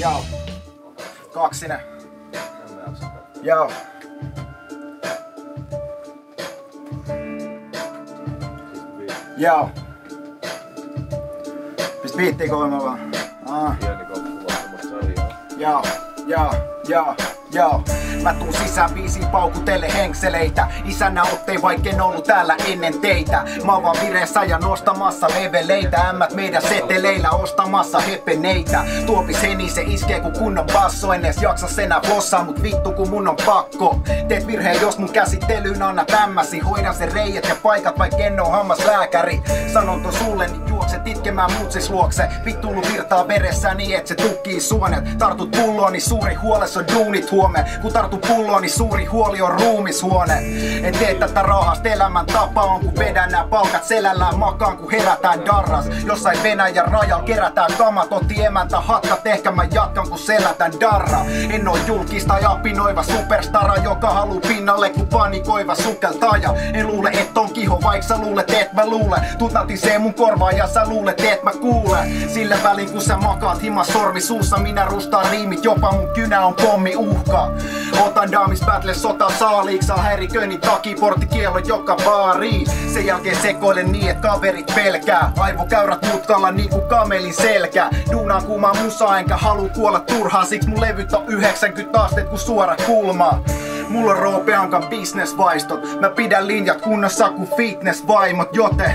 Joo. Kaksinen. Joo. Joo. Pistä biittiä kovemmin vaan. Joo. Mä tuun sisään biisiin paukutelle henkseleitä. Isänä ottei vaikken ollut täällä ennen teitä. Mä oon vaan vireessä ja nostamassa leveleitä. Ämmät meidän seteleillä ostamassa hepeneitä. Tuopis heni se iskee kun kunnon basso. En edes jaksa senä flossaa mut vittu kun mun on pakko. Teet virheen jos mun käsittelyyn annat ämmäsi. Hoidan sen reijät ja paikat vaik en oo hammaslääkäri. Sanon ton sulle niin juokset itkemään mutsis luokse. Vittuulu virtaa veressä niin et se tukkii suonet. Tartut pulloon niin suuri huoles on duunit huome. Kun tartut pulloon niin suuri huoli on ruumishuone. En tee tätä rahasta elämän tapa on kun vedän nää palkat selällään makaan kun herätään darras. Jossain Venäjän rajalla kerätään kamat otti emäntä hatkat ehkä mä jatkan kun selätän darra. En oo julkista ja apinoiva superstara joka haluu pinnalle kun panikoiva sukeltaja. En luule et on kiho vaik sä luulet et mä luule. Tuut natisee mun korvaa ja sä luulet et mä kuule. Sillä välin kun sä makaat himas sormi suussa minä rustaan riimit jopa mun kynä on pommi uhka. Otan daamis battle sota saaliiksi saa häiriköinnin takiportti kielo joka baariin. Sen jälkeen sekoilen niin et kaverit pelkää. Aivokäyrät mutkalla niinku kamelin selkä. Duunaan kuumaa musaa enkä haluu kuolla turhaan. Siksi mun levyt on 90 astetta kun suora kulmaa. Mulla on roopeankan bisnesvaistot. Mä pidän linjat kunnossa ku fitnessvaimot. Joten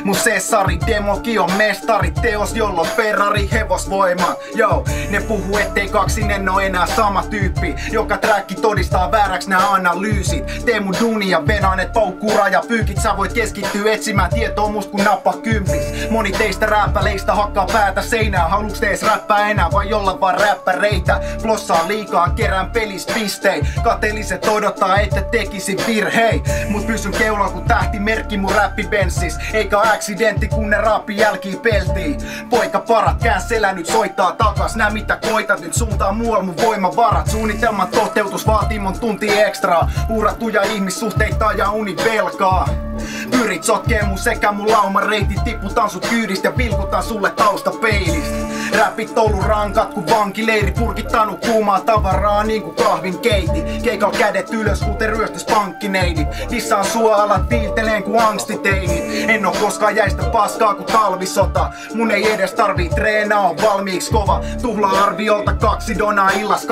mun Cesari demoki on mestari. Teos jolla on Ferrari hevosvoima. Joo, ne puhuu ettei kaksinen oo enää sama tyyppi. Joka träkki todistaa vääräks nää analyysit. Tee mun duuni ja venaan et paukkuu rajapyykit. Sä voit keskittyä etsimään tietoa must kun nappa kympis. Moni teistä räppäleistä hakkaa päätä seinää. Haluuks tees räppää enää vai olla vaan räppäreitä? Flossaa liikaa kerään pelis pistei. Kateelliset odottaa ette tekisi virhei. Mut pysyn keulalla kun tähtimerkki mun räppibenssis. Eikä accidentti kun ne raapi jälkiin peltiin. Poika parat kään selä nyt soittaa takas. Nää mitä koitat nyt suuntaa muual mun voimavarat. Suunnitelman toteutus vaatii mon tunti ekstraa. Urattuja ihmissuhteita ja univelkaa. Pyrit sotkee mun sekä mun lauman reitit. Tiputan sut kyydistä ja vilkutan sulle taustapeilistä. Räpit ollut rankat kun vankileiri. Purkittanut kuumaa tavaraa niin kuin kahvin keiti. Keikal kädet ylös kuten ryöstys pankkineidit. Dissaan sua alat viilteleen kuin angstiteinit. En oo koskaan jäistä paskaa kuin talvisota. Mun ei edes tarvii treenaa on valmiiksi kova. Tuhla arviolta 2 donaa illas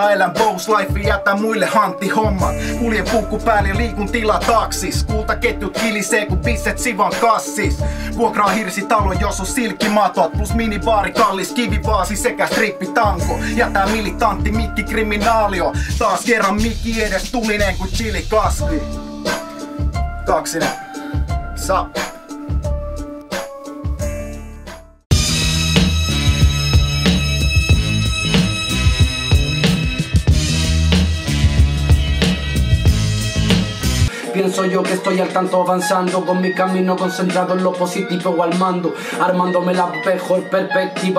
8-0 elän boss life jätä muille hantti hommat. Kuljen puukku päälle ja liikun tila taksis. Kultaketjut kilisee kun pisset sivan kassis. Vuokraa hirsitalon jos on silkkimatot. Plus minibaari kallis kivivaasi sekä strippitanko. Jätää militantti mikki kriminaalio. Taas kerran mikki edes tulinen kuin chilikasvi. Kaksinen. Pienso yo que estoy al tanto avanzando con mi camino concentrado en lo positivo o al mando, armándome la mejor perspectiva.